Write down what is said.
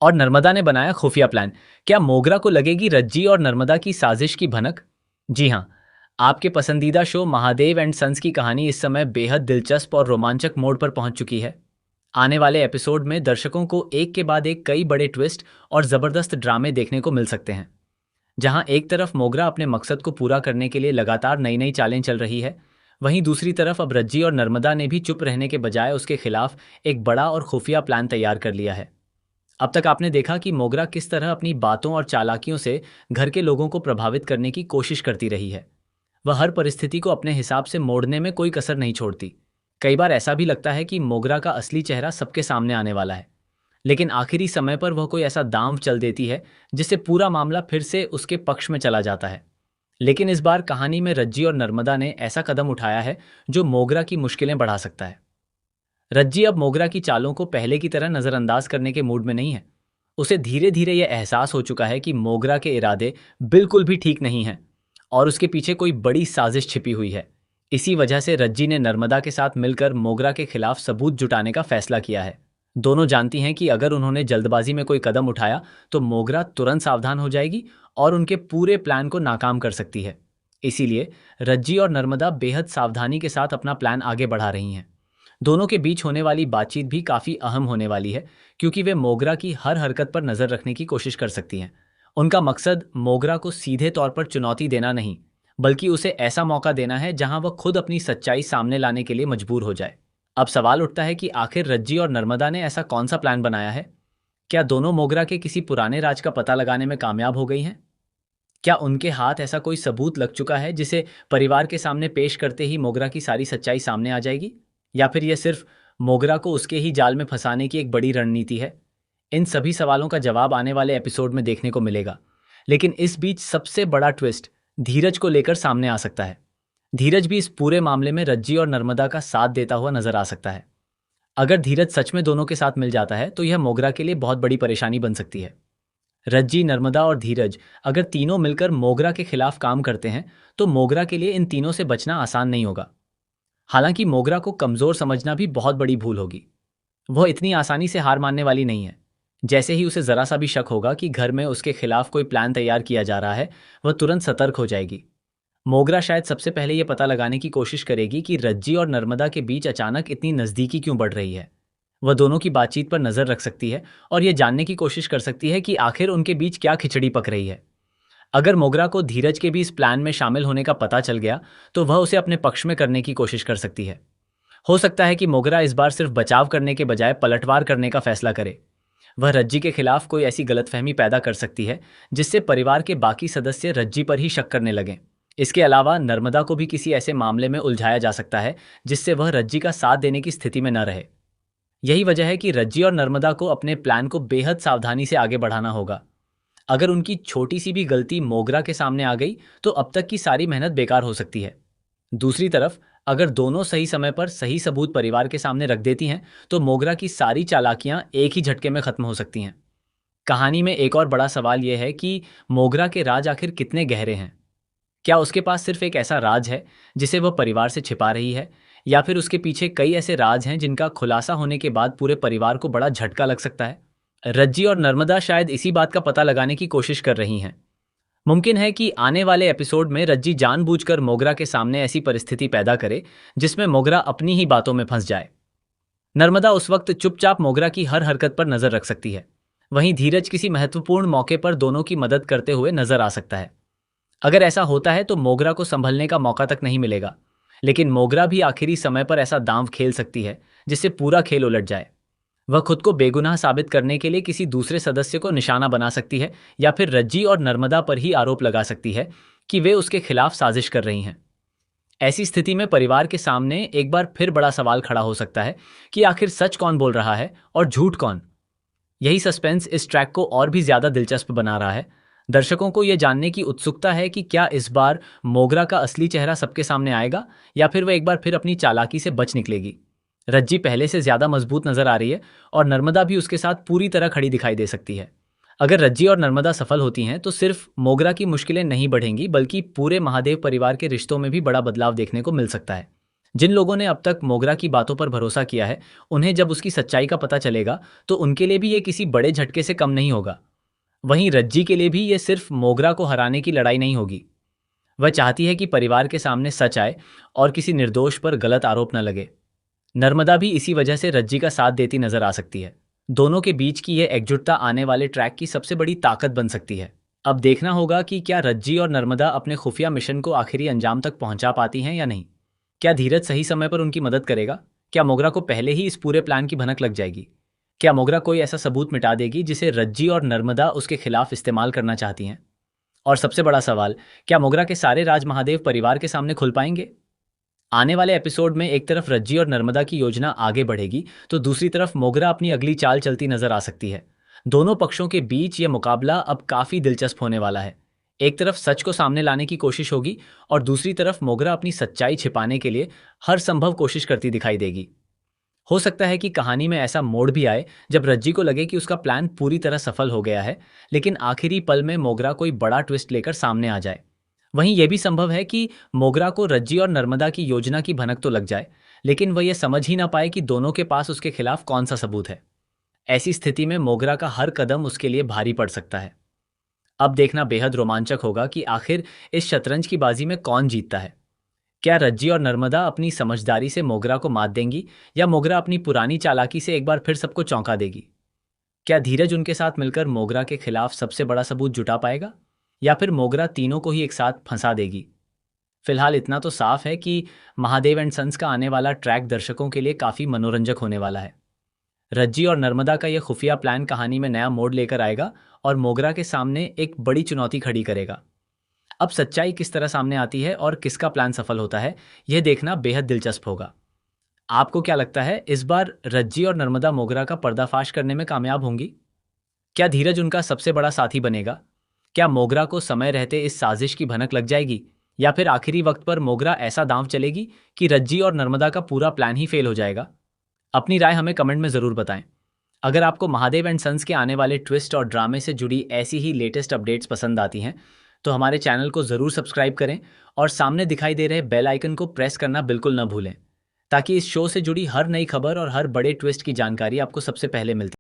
और नर्मदा ने बनाया खुफिया प्लान। क्या मोगरा को लगेगी रज्जी और नर्मदा की साजिश की भनक? जी हाँ, आपके पसंदीदा शो महादेव एंड सन्स की कहानी इस समय बेहद दिलचस्प और रोमांचक मोड़ पर पहुंच चुकी है। आने वाले एपिसोड में दर्शकों को एक के बाद एक कई बड़े ट्विस्ट और जबरदस्त ड्रामे देखने को मिल सकते हैं। जहां एक तरफ मोगरा अपने मकसद को पूरा करने के लिए लगातार नई नई चालें चल रही है, वहीं दूसरी तरफ अब रज्जी और नर्मदा ने भी चुप रहने के बजाय उसके खिलाफ एक बड़ा और खुफिया प्लान तैयार कर लिया है। अब तक आपने देखा कि मोगरा किस तरह अपनी बातों और चालाकियों से घर के लोगों को प्रभावित करने की कोशिश करती रही है। वह हर परिस्थिति को अपने हिसाब से मोड़ने में कोई कसर नहीं छोड़ती। कई बार ऐसा भी लगता है कि मोगरा का असली चेहरा सबके सामने आने वाला है, लेकिन आखिरी समय पर वह कोई ऐसा दांव चल देती है जिससे पूरा मामला फिर से उसके पक्ष में चला जाता है। लेकिन इस बार कहानी में रज्जी और नर्मदा ने ऐसा कदम उठाया है जो मोगरा की मुश्किलें बढ़ा सकता है। रज्जी अब मोगरा की चालों को पहले की तरह नजरअंदाज करने के मूड में नहीं है। उसे धीरे धीरे यह एहसास हो चुका है कि मोगरा के इरादे बिल्कुल भी ठीक नहीं हैं और उसके पीछे कोई बड़ी साजिश छिपी हुई है। इसी वजह से रज्जी ने नर्मदा के साथ मिलकर मोगरा के खिलाफ सबूत जुटाने का फैसला किया है। दोनों जानती हैं कि अगर उन्होंने जल्दबाजी में कोई कदम उठाया तो मोगरा तुरंत सावधान हो जाएगी और उनके पूरे प्लान को नाकाम कर सकती है। इसीलिए रज्जी और नर्मदा बेहद सावधानी के साथ अपना प्लान आगे बढ़ा रही हैं। दोनों के बीच होने वाली बातचीत भी काफी अहम होने वाली है, क्योंकि वे मोगरा की हर हरकत पर नजर रखने की कोशिश कर सकती हैं। उनका मकसद मोगरा को सीधे तौर पर चुनौती देना नहीं, बल्कि उसे ऐसा मौका देना है जहां वह खुद अपनी सच्चाई सामने लाने के लिए मजबूर हो जाए। अब सवाल उठता है कि आखिर रज्जी और नर्मदा ने ऐसा कौन सा प्लान बनाया है? क्या दोनों मोगरा के किसी पुराने राज का पता लगाने में कामयाब हो गई हैं? क्या उनके हाथ ऐसा कोई सबूत लग चुका है जिसे परिवार के सामने पेश करते ही मोगरा की सारी सच्चाई सामने आ जाएगी? या फिर यह सिर्फ मोगरा को उसके ही जाल में फंसाने की एक बड़ी रणनीति है? इन सभी सवालों का जवाब आने वाले एपिसोड में देखने को मिलेगा। लेकिन इस बीच सबसे बड़ा ट्विस्ट धीरज को लेकर सामने आ सकता है। धीरज भी इस पूरे मामले में रज्जी और नर्मदा का साथ देता हुआ नजर आ सकता है। अगर धीरज सच में दोनों के साथ मिल जाता है तो यह मोगरा के लिए बहुत बड़ी परेशानी बन सकती है। रज्जी, नर्मदा और धीरज अगर तीनों मिलकर मोगरा के खिलाफ काम करते हैं तो मोगरा के लिए इन तीनों से बचना आसान नहीं होगा। हालांकि मोगरा को कमजोर समझना भी बहुत बड़ी भूल होगी। वह इतनी आसानी से हार मानने वाली नहीं है। जैसे ही उसे जरा सा भी शक होगा कि घर में उसके खिलाफ कोई प्लान तैयार किया जा रहा है, वह तुरंत सतर्क हो जाएगी। मोगरा शायद सबसे पहले यह पता लगाने की कोशिश करेगी कि रज्जी और नर्मदा के बीच अचानक इतनी नजदीकी क्यों बढ़ रही है। वह दोनों की बातचीत पर नजर रख सकती है और यह जानने की कोशिश कर सकती है कि आखिर उनके बीच क्या खिचड़ी पक रही है। अगर मोगरा को धीरज के भी इस प्लान में शामिल होने का पता चल गया तो वह उसे अपने पक्ष में करने की कोशिश कर सकती है। हो सकता है कि मोगरा इस बार सिर्फ बचाव करने के बजाय पलटवार करने का फैसला करे। वह रज्जी के खिलाफ कोई ऐसी गलतफहमी पैदा कर सकती है जिससे परिवार के बाकी सदस्य रज्जी पर ही शक करने लगें। इसके अलावा नर्मदा को भी किसी ऐसे मामले में उलझाया जा सकता है जिससे वह रज्जी का साथ देने की स्थिति में न रहे। यही वजह है कि रज्जी और नर्मदा को अपने प्लान को बेहद सावधानी से आगे बढ़ाना होगा। अगर उनकी छोटी सी भी गलती मोगरा के सामने आ गई तो अब तक की सारी मेहनत बेकार हो सकती है। दूसरी तरफ अगर दोनों सही समय पर सही सबूत परिवार के सामने रख देती हैं तो मोगरा की सारी चालाकियां एक ही झटके में खत्म हो सकती हैं। कहानी में एक और बड़ा सवाल यह है कि मोगरा के राज आखिर कितने गहरे हैं। क्या उसके पास सिर्फ एक ऐसा राज है जिसे वह परिवार से छिपा रही है, या फिर उसके पीछे कई ऐसे राज हैं जिनका खुलासा होने के बाद पूरे परिवार को बड़ा झटका लग सकता है? रज्जी और नर्मदा शायद इसी बात का पता लगाने की कोशिश कर रही हैं। मुमकिन है कि आने वाले एपिसोड में रज्जी जानबूझकर मोगरा के सामने ऐसी परिस्थिति पैदा करे जिसमें मोगरा अपनी ही बातों में फंस जाए। नर्मदा उस वक्त चुपचाप मोगरा की हर हरकत पर नजर रख सकती है। वहीं धीरज किसी महत्वपूर्ण मौके पर दोनों की मदद करते हुए नजर आ सकता है। अगर ऐसा होता है तो मोगरा को संभलने का मौका तक नहीं मिलेगा, लेकिन मोगरा भी आखिरी समय पर ऐसा दांव खेल सकती है जिससे पूरा खेल उलट जाए। वह खुद को बेगुनाह साबित करने के लिए किसी दूसरे सदस्य को निशाना बना सकती है, या फिर रज्जी और नर्मदा पर ही आरोप लगा सकती है कि वे उसके खिलाफ साजिश कर रही हैं। ऐसी स्थिति में परिवार के सामने एक बार फिर बड़ा सवाल खड़ा हो सकता है कि आखिर सच कौन बोल रहा है और झूठ कौन। यही सस्पेंस इस ट्रैक को और भी ज्यादा दिलचस्प बना रहा है। दर्शकों को यह जानने की उत्सुकता है कि क्या इस बार मोगरा का असली चेहरा सबके सामने आएगा, या फिर वह एक बार फिर अपनी चालाकी से बच निकलेगी। रज्जी पहले से ज्यादा मजबूत नजर आ रही है और नर्मदा भी उसके साथ पूरी तरह खड़ी दिखाई दे सकती है। अगर रज्जी और नर्मदा सफल होती हैं तो सिर्फ मोगरा की मुश्किलें नहीं बढ़ेंगी, बल्कि पूरे महादेव परिवार के रिश्तों में भी बड़ा बदलाव देखने को मिल सकता है। जिन लोगों ने अब तक मोगरा की बातों पर भरोसा किया है, उन्हें जब उसकी सच्चाई का पता चलेगा, तो उनके लिए भी ये किसी बड़े झटके से कम नहीं होगा। वहीं रज्जी के लिए भी ये सिर्फ मोगरा को हराने की लड़ाई नहीं होगी। वह चाहती है कि परिवार के सामने सच आए और किसी निर्दोष पर गलत आरोप न लगे। नर्मदा भी इसी वजह से रज्जी का साथ देती नजर आ सकती है। दोनों के बीच की ये एकजुटता आने वाले ट्रैक की सबसे बड़ी ताकत बन सकती है। अब देखना होगा कि क्या रज्जी और नर्मदा अपने खुफिया मिशन को आखिरी अंजाम तक पहुंचा पाती हैं या नहीं। क्या धीरज सही समय पर उनकी मदद करेगा? क्या मोगरा को पहले ही इस पूरे प्लान की भनक लग जाएगी? क्या मोगरा कोई ऐसा सबूत मिटा देगी जिसे रज्जी और नर्मदा उसके खिलाफ इस्तेमाल करना चाहती हैं? और सबसे बड़ा सवाल, क्या मोगरा के सारे राज महादेव परिवार के सामने खुल पाएंगे? आने वाले एपिसोड में एक तरफ रज्जी और नर्मदा की योजना आगे बढ़ेगी, तो दूसरी तरफ मोगरा अपनी अगली चाल चलती नजर आ सकती है। दोनों पक्षों के बीच ये मुकाबला अब काफी दिलचस्प होने वाला है। एक तरफ सच को सामने लाने की कोशिश होगी और दूसरी तरफ मोगरा अपनी सच्चाई छिपाने के लिए हर संभव कोशिश करती दिखाई देगी। हो सकता है कि कहानी में ऐसा मोड़ भी आए जब रज्जी को लगे कि उसका प्लान पूरी तरह सफल हो गया है, लेकिन आखिरी पल में मोगरा कोई बड़ा ट्विस्ट लेकर सामने आ जाए। वहीं यह भी संभव है कि मोगरा को रज्जी और नर्मदा की योजना की भनक तो लग जाए, लेकिन वह यह समझ ही ना पाए कि दोनों के पास उसके खिलाफ कौन सा सबूत है। ऐसी स्थिति में मोगरा का हर कदम उसके लिए भारी पड़ सकता है। अब देखना बेहद रोमांचक होगा कि आखिर इस शतरंज की बाजी में कौन जीतता है। क्या रज्जी और नर्मदा अपनी समझदारी से मोगरा को मात देंगी, या मोगरा अपनी पुरानी चालाकी से एक बार फिर सबको चौंका देगी? क्या धीरज उनके साथ मिलकर मोगरा के खिलाफ सबसे बड़ा सबूत जुटा पाएगा, या फिर मोगरा तीनों को ही एक साथ फंसा देगी? फिलहाल इतना तो साफ है कि महादेव एंड सन्स का आने वाला ट्रैक दर्शकों के लिए काफी मनोरंजक होने वाला है। रज्जी और नर्मदा का यह खुफिया प्लान कहानी में नया मोड़ लेकर आएगा और मोगरा के सामने एक बड़ी चुनौती खड़ी करेगा। अब सच्चाई किस तरह सामने आती है और किसका प्लान सफल होता है, यह देखना बेहद दिलचस्प होगा। आपको क्या लगता है, इस बार रज्जी और नर्मदा मोगरा का पर्दाफाश करने में कामयाब होंगी? क्या धीरज उनका सबसे बड़ा साथी बनेगा? क्या मोगरा को समय रहते इस साजिश की भनक लग जाएगी, या फिर आखिरी वक्त पर मोगरा ऐसा दांव चलेगी कि रज्जी और नर्मदा का पूरा प्लान ही फेल हो जाएगा? अपनी राय हमें कमेंट में ज़रूर बताएं। अगर आपको महादेव एंड सन्स के आने वाले ट्विस्ट और ड्रामे से जुड़ी ऐसी ही लेटेस्ट अपडेट्स पसंद आती हैं, तो हमारे चैनल को ज़रूर सब्सक्राइब करें और सामने दिखाई दे रहे बेल आइकन को प्रेस करना बिल्कुल न भूलें, ताकि इस शो से जुड़ी हर नई खबर और हर बड़े ट्विस्ट की जानकारी आपको सबसे पहले मिलती